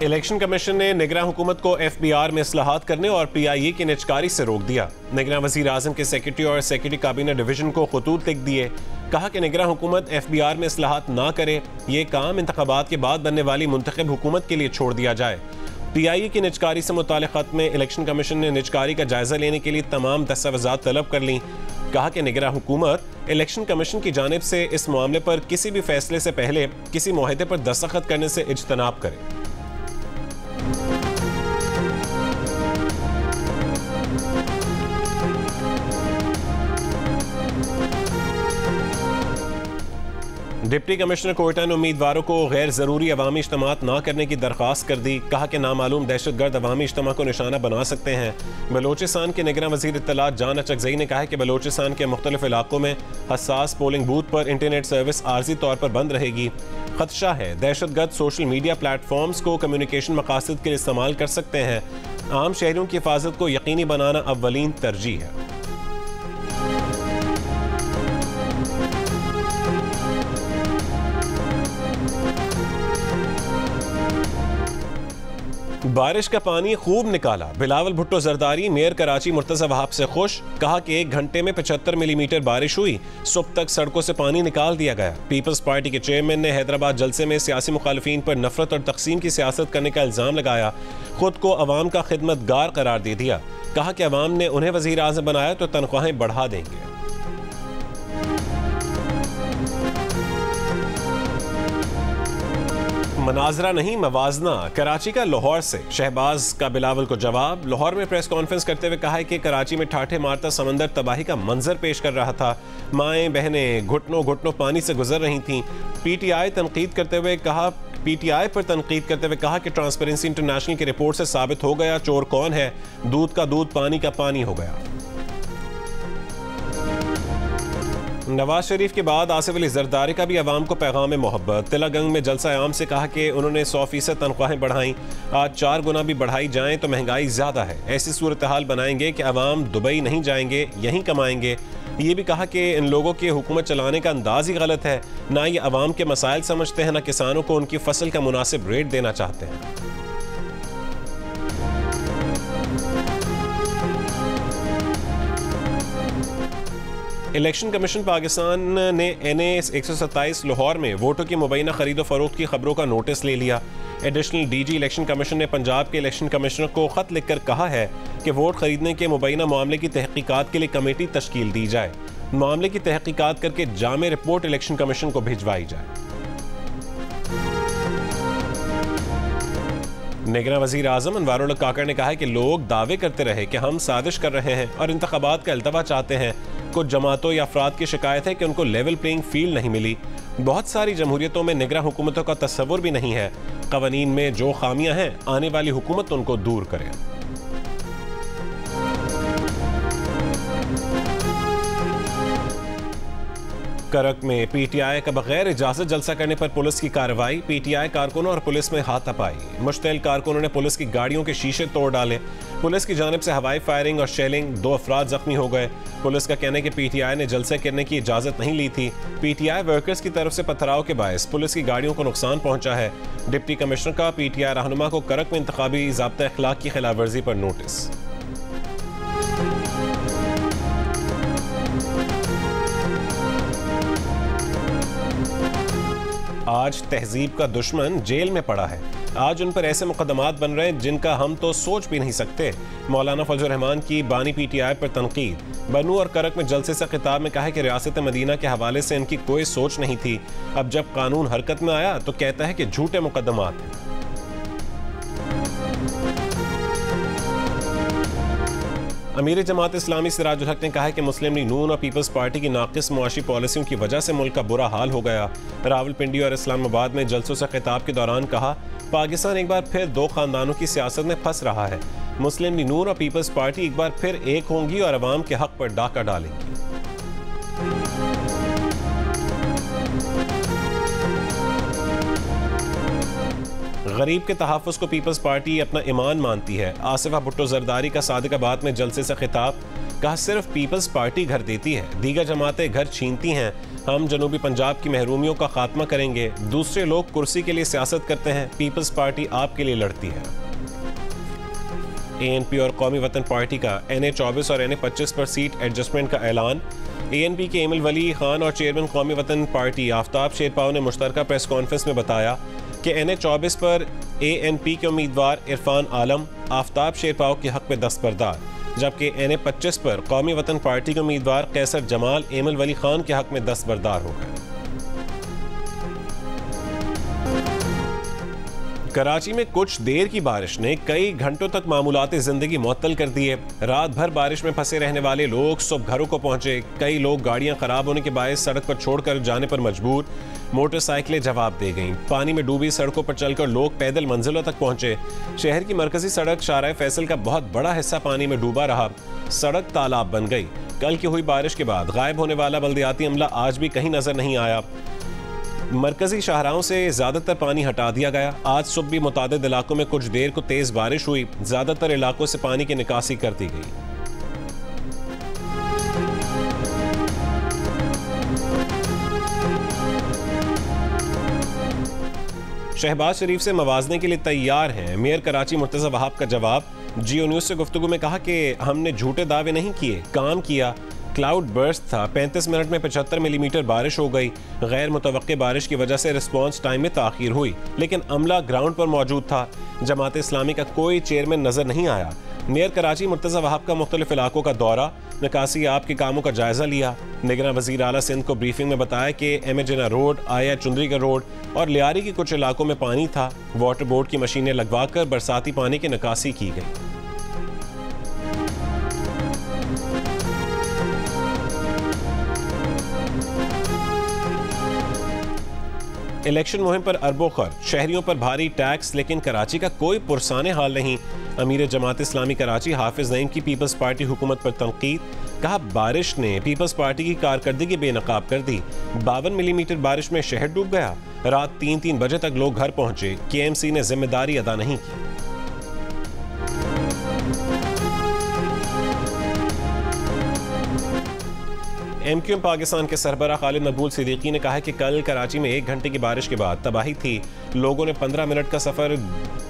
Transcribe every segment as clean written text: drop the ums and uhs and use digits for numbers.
Election commission ने निगरान हुकूमत को FBR में इस्लाहात करने और PIE की निजकारी से रोक दिया। निगरान वज़ीर आज़म के सेक्रेटरी और सेक्रेटरी काबीना डिवीजन को खतूत लिख दिए। कहा कि निगरान हुकूमत FBR में इस्लाहात ना करे, ये काम इंतखाबात के बाद बनने वाली मुंतखब हुकूमत के लिए छोड़ दिया जाए। PIE की निजकारी से मुताल्लिक़ ख़त में इलेक्शन कमीशन ने निजकारी का जायजा लेने के लिए तमाम दस्तावेज़ात तलब कर लीं। कहा कि निगरान हुकूमत इलेक्शन कमीशन की जानिब से इस मामले पर किसी भी फैसले से पहले किसी मुआहदे पर दस्तखत करने से इज्तनाब करे। डिप्टी कमिश्नर कोयटा ने उम्मीदवारों को गैर ज़रूरी अवामी इज्तिमात ना करने की दरख्वास्त कर दी। कहा कि नामालूम दहशतगर्द अवामी इज्तिमा को निशाना बना सकते हैं। बलोचिस्तान के निगरान वज़ीर इत्तलात जान अचकज़ई ने कहा है कि बलोचिस्तान के मुख्तलिफ इलाकों में हसास पोलिंग बूथ पर इंटरनेट सर्विस आर्जी तौर पर बंद रहेगी। खदशा है दहशतगर्द सोशल मीडिया प्लेटफॉर्म्स को कम्युनिकेशन मकासद के लिए इस्तेमाल कर सकते हैं। आम शहरियों की हिफाजत को यकीनी बनाना अव्वलीन तरजीह है। बारिश का पानी खूब निकाला। बिलावल भुट्टो जरदारी मेयर कराची मुर्तज़ा वहाब से खुश। कहा कि 1 घंटे में 75 मिलीमीटर बारिश हुई। सुबह तक सड़कों से पानी निकाल दिया गया। पीपल्स पार्टी के चेयरमैन ने हैदराबाद जलसे में सियासी मुखालिफिन पर नफरत और तकसीम की सियासत करने का इल्ज़ाम लगाया। खुद को अवाम का खिदमतगार करार दे दिया। कहा कि अवाम ने उन्हें वज़ीर आज़म बनाया तो तनख्वाहें बढ़ा देंगे। मनाजरा नहीं मवाजना। कराची का लाहौर से शहबाज का बिलावल को जवाब। लाहौर में प्रेस कॉन्फ्रेंस करते हुए कहा है कि कराची में ठाठे मारता समंदर तबाही का मंजर पेश कर रहा था। माएँ बहनें घुटनों घुटनों पानी से गुजर रही थीं। PTI पर तनकीद करते हुए कहा कि ट्रांसपेरेंसी इंटरनेशनल की रिपोर्ट से साबित हो गया चोर कौन है। दूध का दूध पानी का पानी हो गया। नवाज शरीफ के बाद आसिफ अली जरदारी का भी अवाम को पैगाम मोहब्बत। तिलागंग में जलसा आम से कहा कि उन्होंने 100% तनख्वाहें बढ़ाई। आज 4 गुना भी बढ़ाई जाएं तो महंगाई ज़्यादा है। ऐसी सूरत हाल बनाएंगे कि अवाम दुबई नहीं जाएंगे, यहीं कमाएंगे। ये भी कहा कि इन लोगों के हुकूमत चलाने का अंदाज ही गलत है। ना ये अवाम के मसाइल समझते हैं, ना किसानों को उनकी फसल का मुनासिब रेट देना चाहते हैं। इलेक्शन कमीशन पाकिस्तान ने NA 127 लाहौर में वोटों की मुबैना खरीदो फरोख्त की खबरों का नोटिस ले लिया। एडिशनल DG इलेक्शन कमीशन ने पंजाब के इलेक्शन कमिश्नर को खत लिखकर कहा है कि वोट खरीदने के मुबैना मामले की तहकीकात के लिए कमेटी तश्कील दी जाए। मामले की तहकीकात करके जामे रिपोर्ट इलेक्शन कमीशन को भिजवाई जाए। निगरान वज़ीर आज़म अनवारुल हक काकड़ ने कहा है कि लोग दावे करते रहे कि हम साजिश कर रहे हैं और इंतखाबात का अल्तवा चाहते हैं। कुछ जमातों या अफराद की शिकायत है कि उनको लेवल प्लेइंग फील्ड नहीं मिली। बहुत सारी जमहूरियतों में निगरान हुकूमतों का तस्वुर भी नहीं है। क़वानीन में जो खामियां हैं आने वाली हुकूमत उनको दूर करे। करक में PTI का बगैर इजाजत जलसा करने पर पुलिस की कार्रवाई। PTI कारकुनों और पुलिस में हाथापाई। मुश्तइल कारकुनों ने पुलिस की गाड़ियों के शीशे तोड़ डाले। पुलिस की जानिब से हवाई फायरिंग और शेलिंग। 2 अफराद जख्मी हो गए। पुलिस का कहना है कि PTI ने जलसे करने की इजाजत नहीं ली थी। PTI वर्कर्स की तरफ से पथराव के बायस पुलिस की गाड़ियों को नुकसान पहुंचा है। डिप्टी कमिश्नर का PTI रहनुमा को करक में इंतखाबी ज़ाब्ता अखलाक की खिलाफ वर्जी पर नोटिस। आज तहजीब का दुश्मन जेल में पड़ा है। आज उन पर ऐसे मुकदमात बन रहे हैं जिनका हम तो सोच भी नहीं सकते। मौलाना फजल रहमान की बानी PTI पर तनकीद। बनू और करक में जलसे से खिताब में कहा है कि रियासत मदीना के हवाले से इनकी कोई सोच नहीं थी। अब जब कानून हरकत में आया तो कहता है कि झूठे मुकदमात हैं। अमीर जमात इस्लामी सिराजुल हक ने कहा है कि मुस्लिम लीग नून और पीपल्स पार्टी की नाकिस मुआशी पॉलिसियों की वजह से मुल्क का बुरा हाल हो गया। रावलपिंडी और इस्लामाबाद में जलसों से खिताब के दौरान कहा, पाकिस्तान एक बार फिर 2 खानदानों की सियासत में फंस रहा है। मुस्लिम लीग नून और पीपल्स पार्टी एक बार फिर एक होंगी और अवाम के हक पर डाका डालेंगी। गरीब के तहफ़्फ़ुज़ को पीपल्स पार्टी अपना ईमान मानती है। आसिफा भुट्टो जरदारी का सादिकाबाद में जलसे से खिताब। कहा सिर्फ पीपल्स पार्टी घर देती है, दीगर जमातें घर छीनती हैं। हम जनूबी पंजाब की महरूमियों का खात्मा करेंगे। दूसरे लोग कुर्सी के लिए सियासत करते हैं, पीपल्स पार्टी आपके लिए लड़ती है। ANP और कौमी वतन पार्टी का NA-24 और NA-25 पर सीट एडजस्टमेंट का ऐलान। ANP के एमिल वली खान और चेयरमैन कौमी वतन पार्टी आफ्ताब शेरपाव ने मुश्तरका प्रेस कॉन्फ्रेंस में बताया कि NA-24 पर ANP के उम्मीदवार इरफान आलम आफ्ताब शेरपाव के हक में दस्तबरदार, जबकि NA-25 पर कौमी वतन पार्टी के उम्मीदवार कैसर जमाल एमिल वली खान के हक में दस्तबरदार हो गए। कराची में कुछ देर की बारिश ने कई घंटों तक मामूलाती जिंदगी मुअत्तल कर दी है। रात भर बारिश में फंसे रहने वाले लोग सुबह घरों को पहुंचे। कई लोग गाड़ियां खराब होने के बायस सड़क पर छोड़कर जाने पर मजबूर। मोटरसाइकिलें जवाब दे गईं। पानी में डूबी सड़कों पर चलकर लोग पैदल मंजिलों तक पहुंचे। शहर की मरकजी सड़क शाहराह फैसल का बहुत बड़ा हिस्सा पानी में डूबा रहा। सड़क तालाब बन गई। कल की हुई बारिश के बाद गायब होने वाला बल्दियाती अमला आज भी कहीं नजर नहीं आया। मरकजी शाहराहों से ज्यादातर पानी हटा दिया गया। आज सुबह भी मुतादिद इलाकों में कुछ देर को तेज बारिश हुई। ज्यादातर इलाकों से पानी की निकासी कर दी गई। शहबाज शरीफ से मवाजने के लिए तैयार हैं। मेयर कराची मुर्तजा वहाब का जवाब। जियो न्यूज से गुफ्तगू में कहा कि हमने झूठे दावे नहीं किए, काम किया। क्लाउड बर्स्ट था, 35 मिनट में 75 मिलीमीटर बारिश हो गई। गैर मुतवक्के बारिश की वजह से रिस्पॉन्स टाइम में ताखीर हुई, लेकिन अमला ग्राउंड पर मौजूद था। जमात इस्लामी का कोई चेयरमैन नजर नहीं आया। मेयर कराची मुर्तजा वहाब का मुख्तलिफ इलाकों का दौरा, निकासी आप के कामों का जायजा लिया। निगरान वजीर आला सिंध को ब्रीफिंग में बताया कि एमएजना रोड, आया चुंदरीगढ़ रोड और लियारी के कुछ इलाकों में पानी था। वाटर बोर्ड की मशीनें लगवाकर बरसाती पानी की निकासी की गई। इलेक्शन मुहिम पर अरबों खर्च, शहरियों पर भारी टैक्स, लेकिन कराची का कोई पुरसाने हाल नहीं। अमीर जमात इस्लामी कराची हाफिज नईम की पीपल्स पार्टी हुकूमत पर तनकीद। कहा बारिश ने पीपल्स पार्टी की कारकर्दगी बेनकाब कर दी। 52 मिलीमीटर बारिश में शहर डूब गया। रात 3-3 बजे तक लोग घर पहुंचे। KMC ने जिम्मेदारी अदा नहीं की। MQM पाकिस्तान के सरबराह खालिद मकबूल सिद्दीकी ने कहा है कि कल कराची में 1 घंटे की बारिश के बाद तबाही थी। लोगों ने 15 मिनट का सफर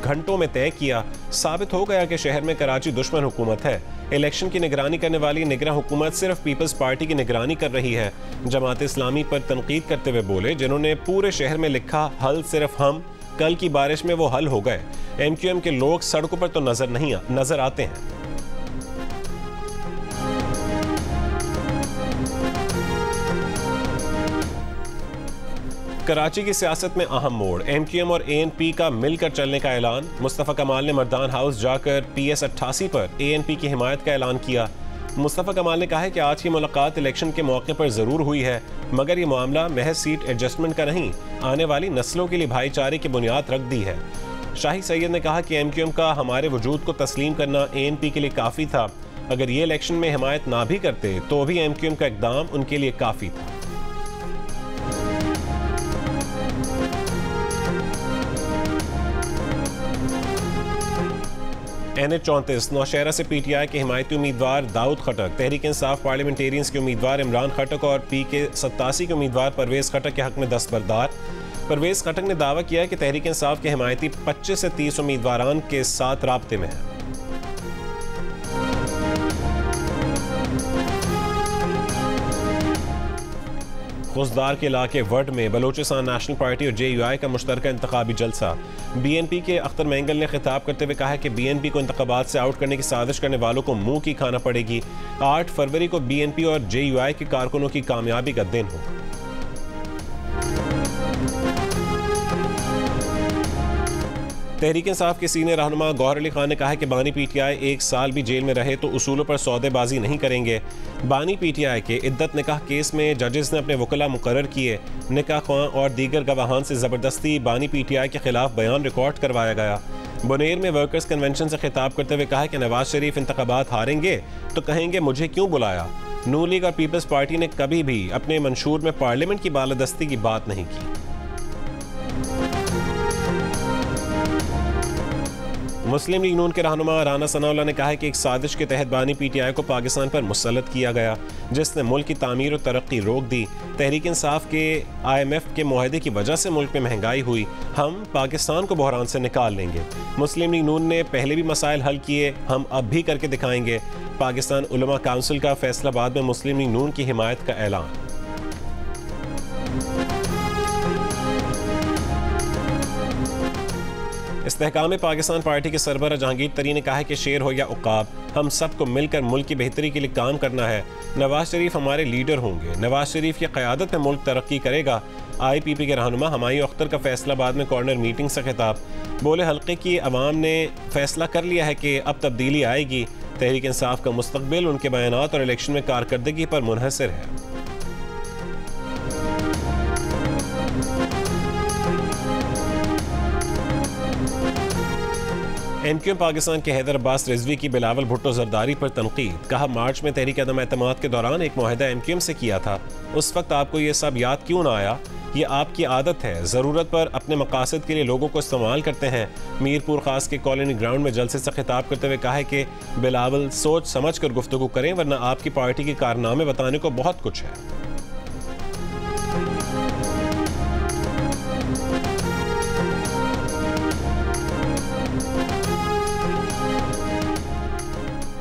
घंटों में तय किया। साबित हो गया कि शहर में कराची दुश्मन हुकूमत है। इलेक्शन की निगरानी करने वाली निगरान हुकूमत सिर्फ पीपल्स पार्टी की निगरानी कर रही है। जमात इस्लामी पर तनकीद करते हुए बोले, जिन्होंने पूरे शहर में लिखा हल सिर्फ हम, कल की बारिश में वो हल हो गए। MQM के लोग सड़कों पर तो नजर आते हैं। कराची की सियासत में अहम मोड़, MQM और ANP का मिलकर चलने का ऐलान। मुस्तफ़ा कमाल ने मर्दान हाउस जाकर PS 88 पर ANP की हिमायत का ऐलान किया। मुस्तफ़ा कमाल ने कहा है कि आज की मुलाकात इलेक्शन के मौके पर ज़रूर हुई है, मगर ये मामला महज सीट एडजस्टमेंट का नहीं, आने वाली नस्लों के लिए भाईचारे की बुनियाद रख दी है। शाही सैयद ने कहा कि MQM का हमारे वजूद को तस्लीम करना ANP के लिए काफ़ी था। अगर ये इलेक्शन में हिमायत ना भी करते तो भी MQM का इकदाम उनके लिए काफ़ी था। NA-34 नौशहरा से PTI के हिमायती उम्मीदवार दाऊद खटक, तहरीक इंसाफ पार्लियामेंटेरियंस के उम्मीदवार इमरान खटक और PK 87 के उम्मीदवार परवेज खटक के हक में दस्तबरदार। परवेज खटक ने दावा किया कि तहरीक इंसाफ के हिमायती 25 से 30 उम्मीदवारान के साथ राब्ते में हैं। खुजदार के इलाके वर्ड में बलोचिस्तान नेशनल पार्टी और JUI का मुश्तरका इंतखाबी जलसा। BNP के अख्तर मेंगल ने खिताब करते हुए कहा है कि BNP को इंतखाबात से आउट करने की साजिश करने वालों को मुंह की खाना पड़ेगी। 8 फरवरी को BNP और JUI के कारकुनों की कामयाबी का दिन होगा। तहरीक इंसाफ के सीनियर रहनुमा गौहर अली खान ने कहा है कि बानी PTI 1 साल भी जेल में रहे तो उसूलों पर सौदेबाजी नहीं करेंगे। बानी PTI के इद्दत निकाह केस में जजेस ने अपने वकला मुकर्रर किए। निकाह ख्वां और दीगर गवाहान से ज़बरदस्ती बानी PTI के खिलाफ बयान रिकॉर्ड करवाया गया। बुनेर में वर्कर्स कन्वेंशन से खिताब करते हुए कहा कि नवाज शरीफ इंतखाबात हारेंगे तो कहेंगे मुझे क्यों बुलाया। नून लीग और पीपल्स पार्टी ने कभी भी अपने मंशूर में पार्लियामेंट की बालादस्ती की बात नहीं की। मुस्लिम लीग नून के रहनुमा राना सनाउल्लाह ने कहा है कि एक साजिश के तहत बानी PTI को पाकिस्तान पर मुसल्लत किया गया, जिसने मुल्क की तामीर और तरक्की रोक दी। तहरीक इंसाफ के IMF के मुआहदे की वजह से मुल्क में महंगाई हुई। हम पाकिस्तान को बहरान से निकाल लेंगे। मुस्लिम लीग नून ने पहले भी मसाइल हल किए, हम अब भी करके दिखाएंगे। पाकिस्तान उलमा काउंसिल का फैसलाबाद में मुस्लिम लीग नून की हिमायत का ऐलान। इस्तेहकाम पाकिस्तान पार्टी के सरबराह जहांगीर तरीन ने कहा है कि शेर हो या उकाब, हम सबको मिलकर मुल्क की बेहतरी के लिए काम करना है। नवाज शरीफ हमारे लीडर होंगे। नवाज शरीफ की क़यादत में मुल्क तरक्की करेगा। IPP के रहनुमा हमायूं अख्तर का फैसलाबाद में कॉर्नर मीटिंग से खिताब। बोले हल्के की अवाम ने फैसला कर लिया है कि अब तब्दीली आएगी। तहरीक इंसाफ का मुस्तकबिल उनके बयानात और इलेक्शन में कारकर्दगी पर मुनहसर है। MQM पाकिस्तान के हैदर अब्बास रिजवी की बिलावल भुट्टो जरदारी पर तनकीद। कहा मार्च में तहरीक अदम एतमाद के दौरान एक मुआहदा MQM से किया था, उस वक्त आपको ये सब याद क्यों ना आया? ये आपकी आदत है, ज़रूरत पर अपने मकासद के लिए लोगों को इस्तेमाल करते हैं। मीरपुर खास के कॉलोनी ग्राउंड में जलसे से खिताब करते हुए कहा है कि बिलावल सोच समझ कर गुफ्तगू करें, वरना आपकी पार्टी के कारनामे बताने को बहुत कुछ है।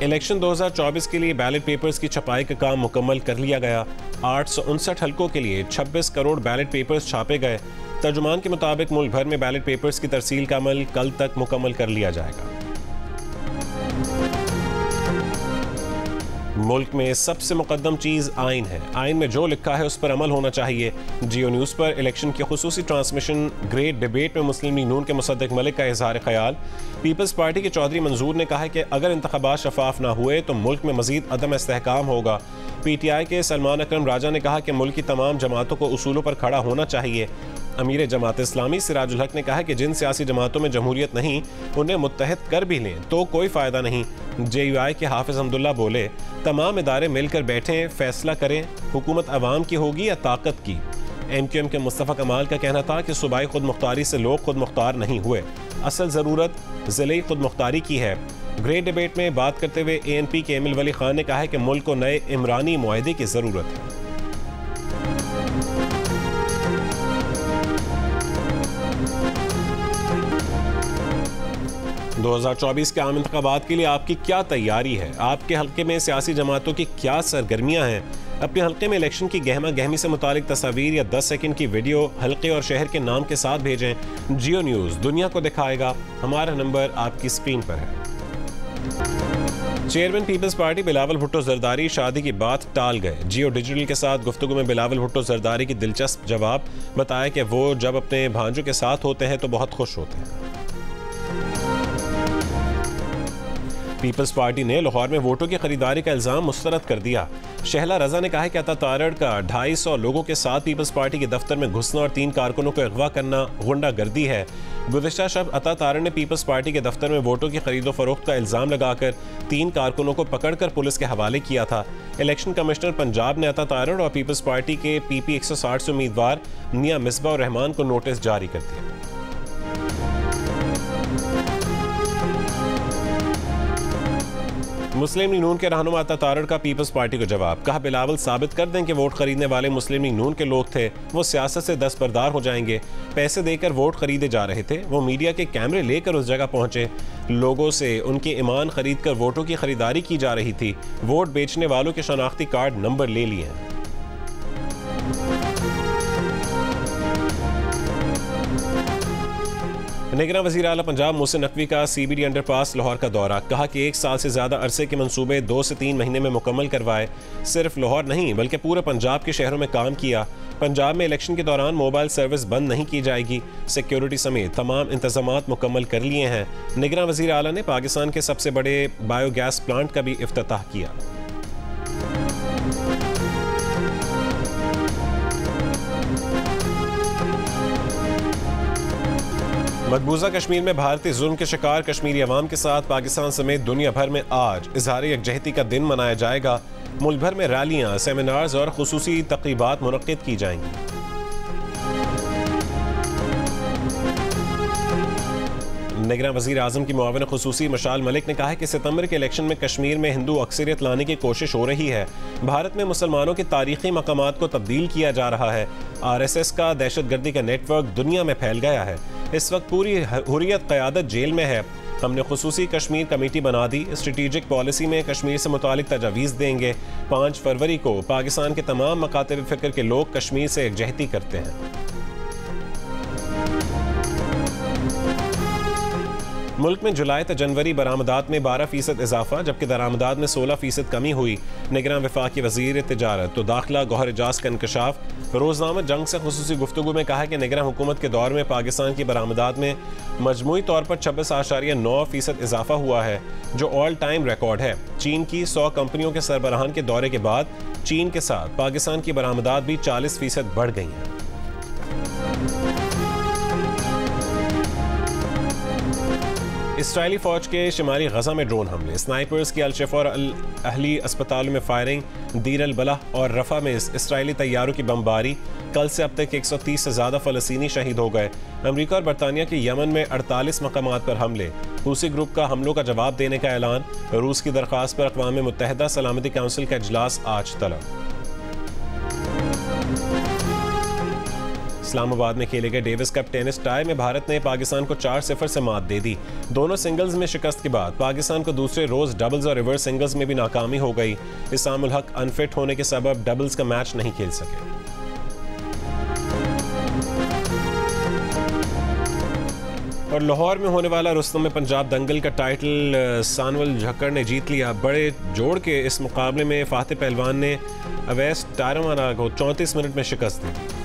इलेक्शन 2024 के लिए बैलेट पेपर्स की छपाई का काम मुकम्मल कर लिया गया। 859 हलकों के लिए 26 करोड़ बैलेट पेपर्स छापे गए। तर्जुमान के मुताबिक मुल्क भर में बैलेट पेपर्स की तरसील का अमल कल तक मुकम्मल कर लिया जाएगा। मुल्क में सबसे मुकद्दम चीज़ आइन है। आइन में जो लिखा है उस पर अमल होना चाहिए। जियो न्यूज़ पर इलेक्शन की खुसूसी ट्रांसमिशन ग्रेट डिबेट में मुस्लिम लीग नून के मुसद्दिक मलिक का इजहार ख्याल। पीपल्स पार्टी के चौधरी मंजूर ने कहा है कि अगर इंतखाबात शफाफ ना हुए तो मुल्क में मजीद अदम इस्तेहकाम होगा। PTI के सलमान अकरम राजा ने कहा कि मुल्क की तमाम जमातों को उसूलों पर खड़ा होना चाहिए। अमीर जमात इस्लामी सिराजुल हक ने कहा है कि जिन सियासी जमातों में जमहूरियत नहीं, उन्हें मुत्तहद कर भी लें तो कोई फ़ायदा नहीं। JUI के हाफिज अब्दुल्ला बोले तमाम इदारे मिलकर बैठें, फैसला करें, हुकूमत अवाम की होगी या ताकत की। MQM के मुस्तफ़ा कमाल का कहना था कि सूबाई खुद मुख्तारी से लोग खुद मुख्तार नहीं हुए, असल ज़रूरत ज़िले खुद मुख्तारी की है। ग्रेट डिबेट में बात करते हुए ANP के एमिल वली खान ने कहा है कि मुल्क को नए इमरानी मुआहदे की ज़रूरत है। – 2024 के आम इंतखाबात के लिए आपकी क्या तैयारी है? आपके हल्के में सियासी जमातों की क्या सरगर्मियां हैं? अपने हल्के में इलेक्शन की गहमा गहमी से मुतालिक तस्वीर या 10 सेकंड की वीडियो हल्के और शहर के नाम के साथ भेजें। जियो न्यूज़ दुनिया को दिखाएगा। हमारा नंबर आपकी स्क्रीन पर है। Chairman peoples party Bilawal Bhutto Zardari शादी की बात टाल गए। जियो डिजिटल के साथ गुफ्तगू में बिलावल भुट्टो जरदारी की दिलचस्प जवाब। बताया कि वो जब अपने भांजों के साथ होते हैं तो बहुत खुश होते हैं। पीपल्स पार्टी ने लाहौर में वोटों की खरीदारी का इल्जाम मुस्तरद कर दिया। शहला रजा ने कहा कि अता तारड़ का 250 लोगों के साथ पीपल्स पार्टी के दफ्तर में घुसना और 3 कारकुनों को अगवा करना गुंडागर्दी है। गुज़िश्ता शब अता तारड़ ने पीपल्स पार्टी के दफ्तर में वोटों की खरीदो फरोख्त का इल्जाम लगाकर 3 कारकुनों को पकड़कर पुलिस के हवाले किया था। इलेक्शन कमिश्नर पंजाब ने अता तारड़ और पीपल्स पार्टी के PP 160 से उम्मीदवार मियां मिसबा और रहमान को नोटिस जारी कर दिया। मुस्लिम लीग नून के रहनुमा अता तारड़ का पीपल्स पार्टी को जवाब। कहा बिलावल साबित कर दें कि वोट खरीदने वाले मुस्लिम लीग नून के लोग थे, वो सियासत से दस्तबरदार हो जाएंगे। पैसे देकर वोट खरीदे जा रहे थे, वो मीडिया के कैमरे लेकर उस जगह पहुंचे। लोगों से उनके ईमान खरीद कर वोटों की खरीदारी की जा रही थी। वोट बेचने वालों के शनाख्ती कार्ड नंबर ले लिए हैं। निगरान वज़ीर आला पंजाब मोहसिन नकवी का CBD अंडरपास लाहौर का दौरा। कहा कि 1 साल से ज़्यादा अरसे के मंसूबे 2 से 3 महीने में मुकम्मल करवाए। सिर्फ लाहौर नहीं बल्कि पूरे पंजाब के शहरों में काम किया। पंजाब में इलेक्शन के दौरान मोबाइल सर्विस बंद नहीं की जाएगी। सिक्योरिटी समेत तमाम इंतजामात मुकम्मल कर लिए हैं। निगरान वज़ीर आला ने पाकिस्तान के सबसे बड़े बायोगैस प्लांट का भी इफ्तिताह किया। मकबूजा कश्मीर में भारतीय जुल्म के शिकार कश्मीरी अवाम के साथ पाकिस्तान समेत दुनिया भर में आज इज़हार यकजहती का दिन मनाया जाएगा। मुल्क भर में रैलियां, सेमिनार्स और खुसूसी तक़रीबात मुनक़्क़िद की जाएंगी। निगरान वज़ीर आज़म की मुआविन ख़ुसूसी मशाल मलिक ने कहा है कि सितंबर के इलेक्शन में कश्मीर में हिंदू अक्सरियत लाने की कोशिश हो रही है। भारत में मुसलमानों के तारीख़ी मकामात को तब्दील किया जा रहा है। RSS का दहशतगर्दी का नेटवर्क दुनिया में फैल गया है। इस वक्त पूरी हुर्रियत क़यादत जेल में है। हमने खुसूसी कश्मीर कमेटी बना दी। स्ट्रेटेजिक पॉलिसी में कश्मीर से मुतालिक तजावीज़ देंगे। 5 फरवरी को पाकिस्तान के तमाम मकातिब फ़िक्र के लोग कश्मीर से यकजहती करते हैं। मुल्क में जुलाई से जनवरी बरामदात में 12% इजाफा जबकि दरामदात में 16% कमी हुई। निगरान वफाकी वज़ीर तिजारत तो दाखिला गौहर एजाज का इंकशाफ। रोज़नामा जंग से खुसूसी गुफ्तगू में कहा है कि निगरान हुकूमत के दौर में पाकिस्तान की बरामदात में मजमूई तौर पर 26.9% इजाफा हुआ है, जो ऑल टाइम रिकॉर्ड है। चीन की 100 कंपनियों के सरबराहान के दौरे के बाद चीन के साथ पाकिस्तान की बरामदात भी 40% बढ़ गई हैं। इसराइली फौज के शिमाली गजा में ड्रोन हमले, स्नाइपर्स की अल-शिफा और अल-अहली अस्पतालों में फायरिंग, दीर अल-बलह और रफा में इसराइली तैयारों की बमबारी। कल से अब तक 130 से ज़्यादा फ़लस्तीनी शहीद हो गए। अमरीका और बरतानिया के यमन में 48 मकामात पर हमले, रूसी ग्रुप का हमलों का जवाब देने का ऐलान। रूस की दरख्वास्त पर अक़वाम मुत्तहिदा सलामती काउंसिल का इजलास आज तलब। इस्लामाबाद में खेले गए डेविस कप टेनिस टाई में भारत ने पाकिस्तान को 4-0 से मात दे दी। दोनों सिंगल्स में शिकस्त के बाद पाकिस्तान को दूसरे रोज डबल्स और रिवर्स सिंगल्स में भी नाकामी हो गई। इसाम उल हक अनफिट होने के सबब डबल्स का मैच नहीं खेल सके। और लाहौर में होने वाला रुस्तम में पंजाब दंगल का टाइटल सानवल झक्कड़ ने जीत लिया। बड़े जोड़ के इस मुकाबले में फातिह पहलवान ने अवैस टारवाना को 34 मिनट में शिकस्त दी।